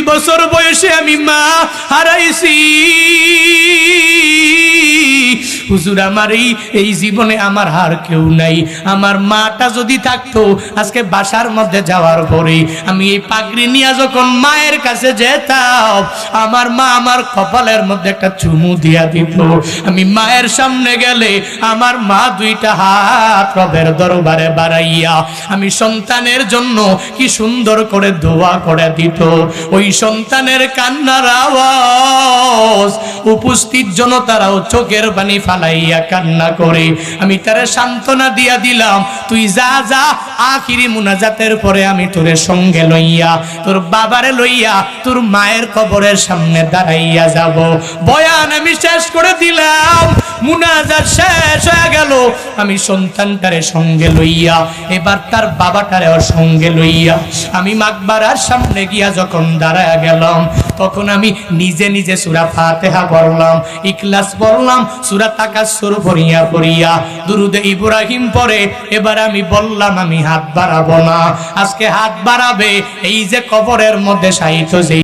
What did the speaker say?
বছর বয়সে আমি মা হারাইছি। হুজুর আমার এই জীবনে আমার হার কেউ নাই। আমার মাটা যদি থাকতো আজকে বাসার মধ্যে যাওয়ার পরে আমি এই পাগড়ি নিয়ে যখন মায়ের কাছে যেতাম, আমার মা আমার কপালের মধ্যে একটা চুমু দিয়া দিত। আমি মায়ের সামনে গেলে আমার মা দুইটা হাত রবের দরবারে বাড়াইয়া আমি সন্তানের জন্য কি সুন্দর করে দোয়া করে দিত। ওই সন্তানের কান্নার আওয়াজ উপস্থিত জনতারাও চোখের পানি ফালাইয়া কান্না করে। আমি তারে সান্ত্বনা দিয়া দিলাম, তুই যা যা, আখিরি মুনাজাতের পরে আমি তোরে সঙ্গে লইয়া তোর বাবারে লইয়া তোর মায়ের কবরের সামনে দাঁড়াইয়া যাব। বয়ান আমি শেষ করে দিলাম, মুনাজাত শেষ হয়ে গেল। আমি সন্তানটারে সঙ্গে লইয়া এবার তার বাবাটারেও সঙ্গে লইয়া আমি মাকবারার সামনে গিয়া যখন দাঁড়ায়া গেলাম, তখন আমি নিজে নিজে সূরা ফাতিহা পড়লাম, ইখলাস পড়লাম, সূরা তাকাসসুর পড়িয়া পড়িয়া দুরুদে ইব্রাহিম পড়ে এবার আমি বললাম আমি হাত বাড়াবো না। আজকে হাত বাড়াবে এই যে কবরের মধ্যে শায়িত যে